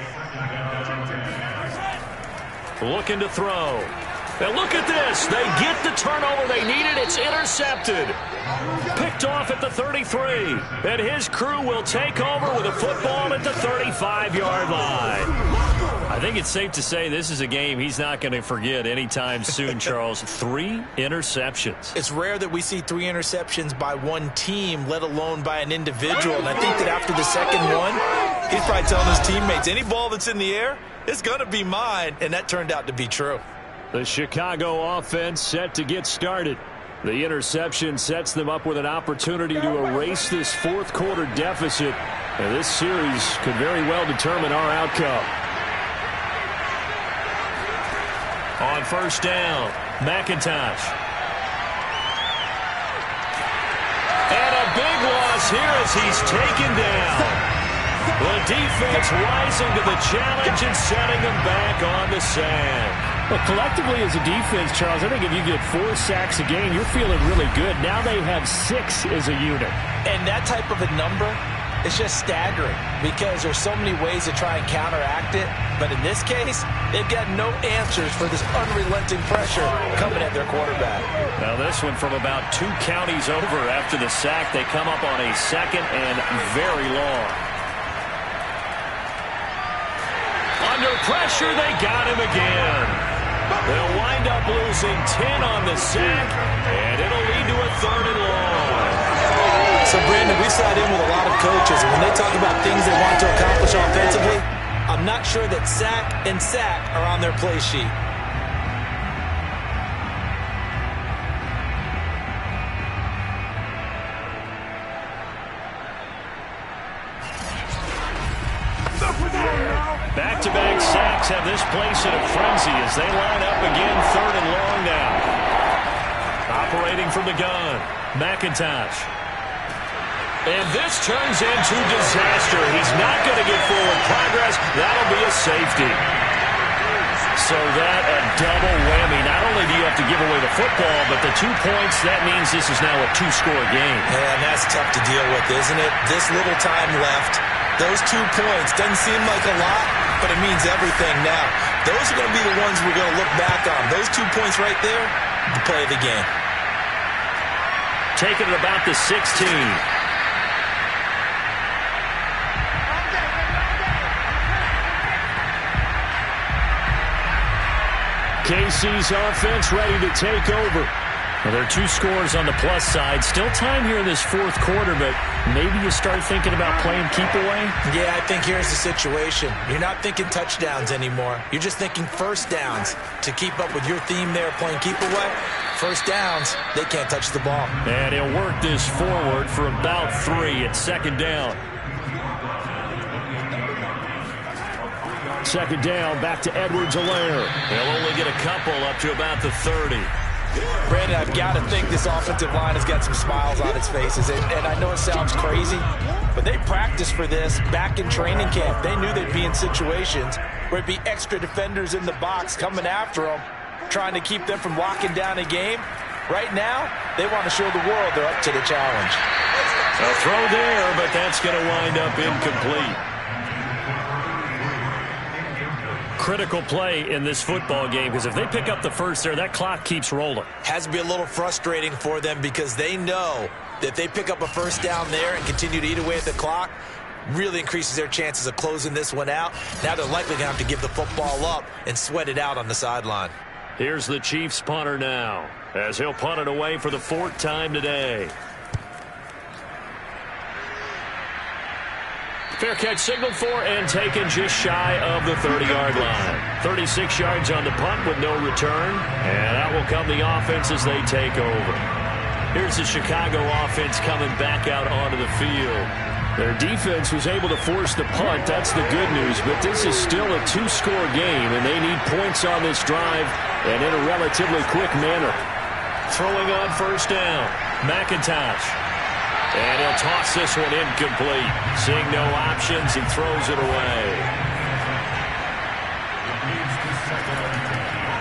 Looking to throw. And look at this. They get the turnover they needed. It's intercepted. Picked off at the 33. And his crew will take over with a football at the 35-yard line. I think it's safe to say this is a game he's not going to forget anytime soon, Charles. 3 interceptions. It's rare that we see 3 interceptions by one team, let alone by an individual. And I think that after the second one, he's probably telling his teammates, any ball that's in the air, it's going to be mine. And that turned out to be true. The Chicago offense set to get started. The interception sets them up with an opportunity to erase this 4th quarter deficit. And this series could very well determine our outcome. On 1st down, McIntosh. And a big loss here as he's taken down. The defense rising to the challenge and setting them back on the sand. Well, collectively as a defense, Charles, I think if you get 4 sacks a game, you're feeling really good. Now they have 6 as a unit. And that type of a number is just staggering because there's so many ways to try and counteract it. But in this case, they've got no answers for this unrelenting pressure coming at their quarterback. Now this one from about 2 counties over after the sack. They come up on a 2nd and very long. Under pressure, they got him again. They'll wind up losing 10 on the sack, and it'll lead to a 3rd and long. So, Brandon, we sat in with a lot of coaches, and when they talk about things they want to accomplish offensively, I'm not sure that sack and sack are on their play sheet. Back-to-back sacks have this place in a frenzy as they line up again 3rd and long now. Operating from the gun, McIntosh. And this turns into disaster. He's not going to get forward progress. That'll be a safety. So that a double whammy. Not only do you have to give away the football, but the 2 points, that means this is now a 2-score game. Man, that's tough to deal with, isn't it? This little time left. Those 2 points doesn't seem like a lot, but it means everything now. Those are going to be the ones we're going to look back on. Those 2 points right there, the play of the game. Taking it about the 16. KC's offense ready to take over. Well, there are 2 scores on the plus side. Still time here in this fourth quarter, but maybe you start thinking about playing keep away? Yeah, I think here's the situation. You're not thinking touchdowns anymore. You're just thinking first downs. To keep up with your theme there playing keep away, first downs, they can't touch the ball. And he'll work this forward for about 3 at second down. Second down, back to Edwards-Helaire. He'll only get a couple up to about the 30. Brandon, I've got to think this offensive line has got some smiles on its faces. And I know it sounds crazy, but they practiced for this back in training camp. They knew they'd be in situations where it'd be extra defenders in the box coming after them, trying to keep them from locking down a game. Right now, they want to show the world they're up to the challenge. A throw there, but that's going to wind up incomplete. Critical play in this football game, because if they pick up the first there, that clock keeps rolling. Has to be a little frustrating for them because they know that if they pick up a first down there and continue to eat away at the clock, really increases their chances of closing this one out. Now they're likely going to have to give the football up and sweat it out on the sideline. Here's the Chiefs punter now, as he'll punt it away for the 4th time today. Fair catch signaled for and taken just shy of the 30-yard line. 36 yards on the punt with no return. And out will come the offense as they take over. Here's the Chicago offense coming back out onto the field. Their defense was able to force the punt. That's the good news. But this is still a 2-score game, and they need points on this drive and in a relatively quick manner. Throwing on first down, McIntosh. And he'll toss this one incomplete. Seeing no options, he throws it away.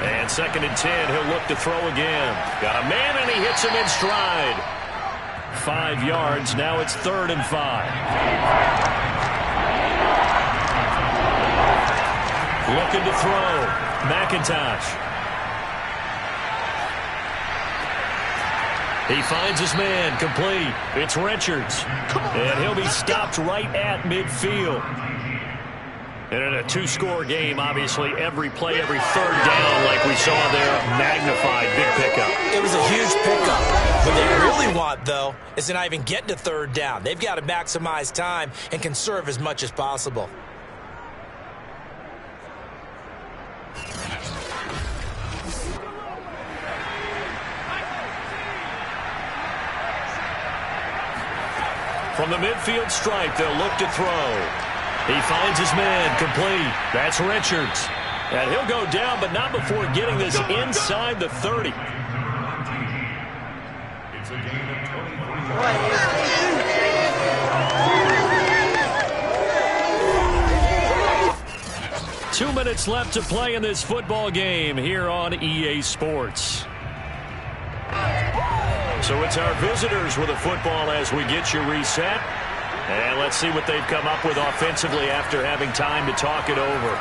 And 2nd and 10, he'll look to throw again. Got a man, and he hits him in stride. 5 yards, now it's 3rd and 5. Looking to throw, McIntosh. He finds his man, complete. It's Richards. And he'll be stopped right at midfield. And in a 2-score game, obviously, every play, every 3rd down, like we saw there, magnified, big pickup. It was a huge pickup. What they really want, though, is to not even get to 3rd down. They've got to maximize time and conserve as much as possible. From the midfield stripe, they'll look to throw. He finds his man, complete. That's Richards. And he'll go down, but not before getting this inside the 30. It's a gain of 23. 2 minutes left to play in this football game here on EA Sports. So it's our visitors with a football as we get you reset. And let's see what they've come up with offensively after having time to talk it over.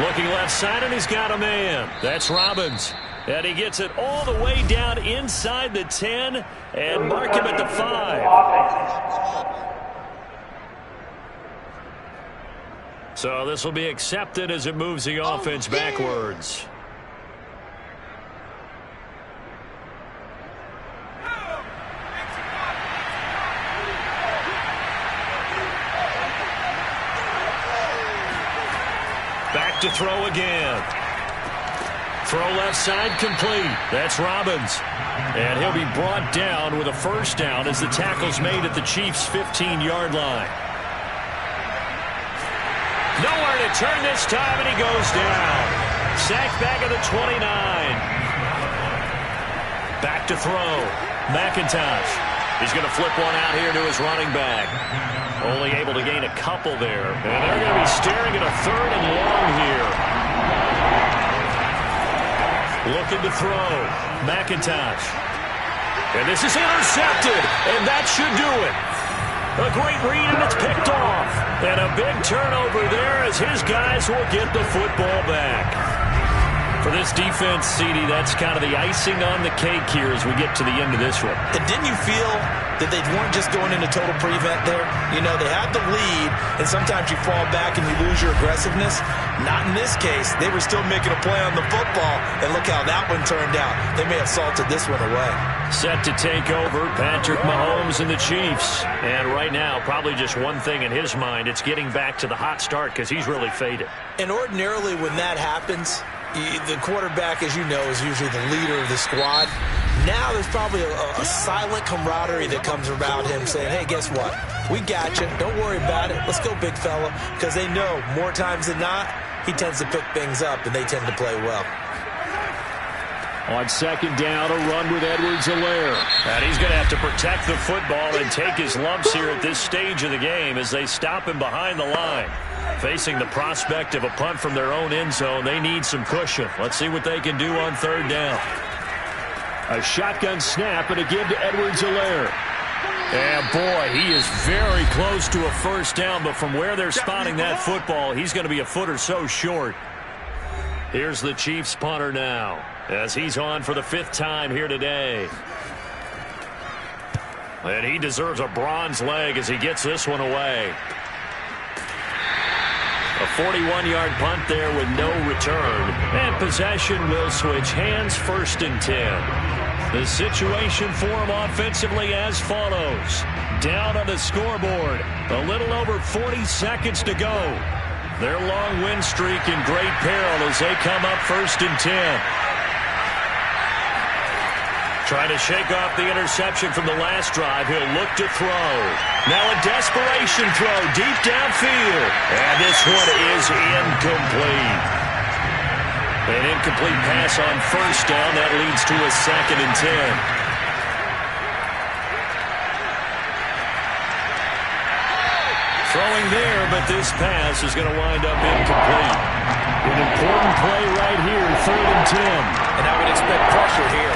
Looking left side, and he's got a man. That's Robbins. And he gets it all the way down inside the 10 and mark him at the 5. So this will be accepted as it moves the offense backwards. Back to throw again. Throw left side complete. That's Robbins. And he'll be brought down with a first down as the tackle's made at the Chiefs' 15-yard line. Nowhere to turn this time, and he goes down. Sacked back at the 29. Back to throw. McIntosh. He's going to flip one out here to his running back. Only able to gain a couple there. And they're going to be staring at a 3rd and long here. Looking to throw. McIntosh. And this is intercepted. And that should do it. A great read, and it's picked off. And a big turnover there as his guys will get the football back. For this defense, CD, that's kind of the icing on the cake here as we get to the end of this one. And didn't you feel that they weren't just going into total prevent there. You know, they had the lead, and sometimes you fall back and you lose your aggressiveness. Not in this case. They were still making a play on the football, and look how that one turned out. They may have salted this one away. Set to take over, Patrick Mahomes and the Chiefs. And right now, probably just one thing in his mind. It's getting back to the hot start because he's really faded. And ordinarily when that happens, the quarterback, as you know, is usually the leader of the squad. Now there's probably a silent camaraderie that comes around him saying, hey, guess what? We got you. Don't worry about it. Let's go, big fella. Because they know more times than not, he tends to pick things up, and they tend to play well. On second down, a run with Edwards-Helaire. And he's going to have to protect the football and take his lumps here at this stage of the game as they stop him behind the line. Facing the prospect of a punt from their own end zone, they need some cushion. Let's see what they can do on third down. A shotgun snap and a give to Edwards-Helaire. And boy, he is very close to a first down, but from where they're spotting that football, he's going to be a foot or so short. Here's the Chiefs punter now, as he's on for the 5th time here today. And he deserves a bronze leg as he gets this one away. A 41-yard punt there with no return. And possession will switch hands, 1st and 10. The situation for him offensively as follows. Down on the scoreboard. A little over 40 seconds to go. Their long win streak in great peril as they come up 1st and 10. Trying to shake off the interception from the last drive. He'll look to throw. Now a desperation throw deep downfield. And this one is incomplete. An incomplete pass on 1st down. That leads to a 2nd and 10. Throwing there, but this pass is going to wind up incomplete. An important play right here, 3rd and 10. And I would expect pressure here.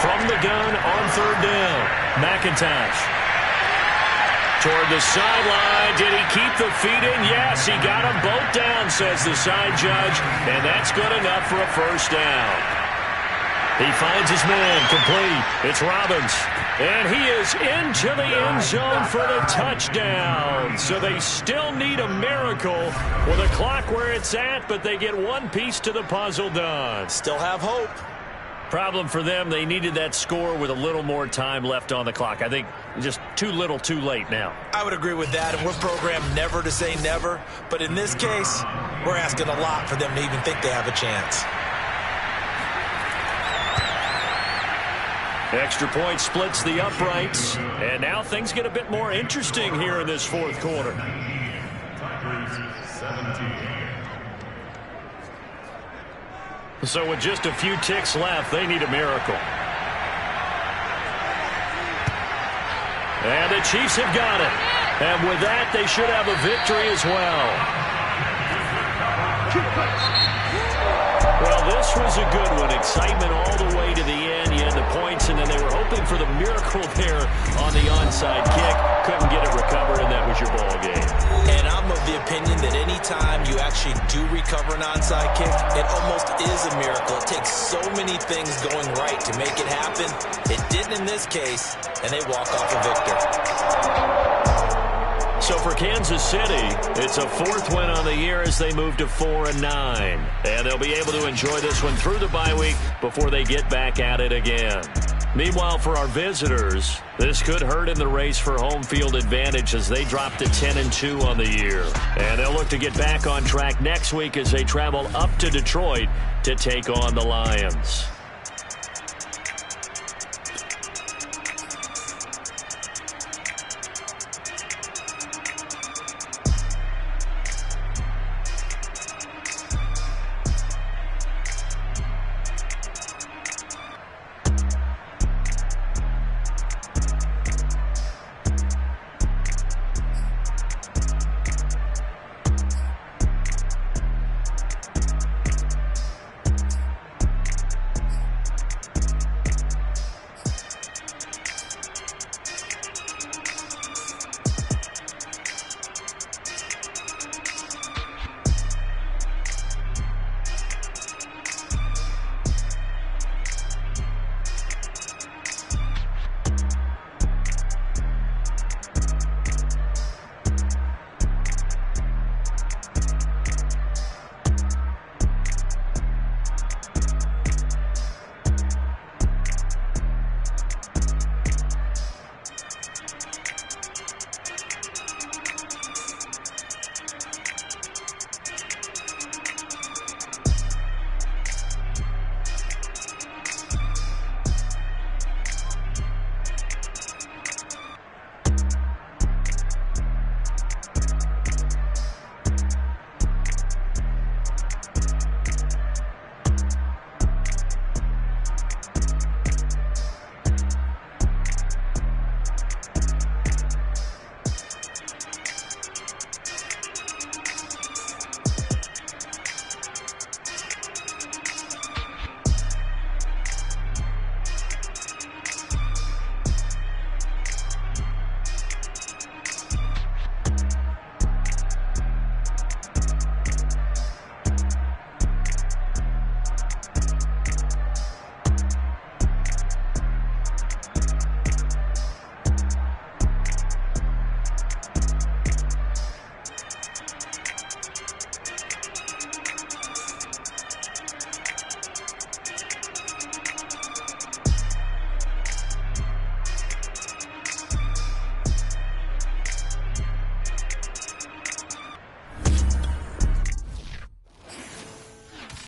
From the gun on 3rd down, McIntosh. Toward the sideline. Did he keep the feet in? Yes, he got them both down, says the side judge. And that's good enough for a 1st down. He finds his man complete. It's Robbins. And he is into the end zone for the touchdown. So they still need a miracle with a clock where it's at, but they get one piece to the puzzle done. Still have hope. Problem for them, they needed that score with a little more time left on the clock. I think just too little too late now. I would agree with that, and we're programmed never to say never. But in this case, we're asking a lot for them to even think they have a chance. Extra point splits the uprights. And now things get a bit more interesting here in this 4th quarter. So with just a few ticks left, they need a miracle. And the Chiefs have got it. And with that, they should have a victory as well. Well, this was a good one. Excitement all the way to the end. You had the points, and then they were hoping for the miracle there on the onside kick. Couldn't get it recovered, and that was your ball game. And I'm of the opinion that any time you actually do recover an onside kick, it almost is a miracle. It takes so many things going right to make it happen. It didn't in this case, and they walk off a victor. So for Kansas City, it's a 4th win on the year as they move to 4-9. And they'll be able to enjoy this one through the bye week before they get back at it again. Meanwhile, for our visitors, this could hurt in the race for home field advantage as they drop to 10-2 on the year. And they'll look to get back on track next week as they travel up to Detroit to take on the Lions.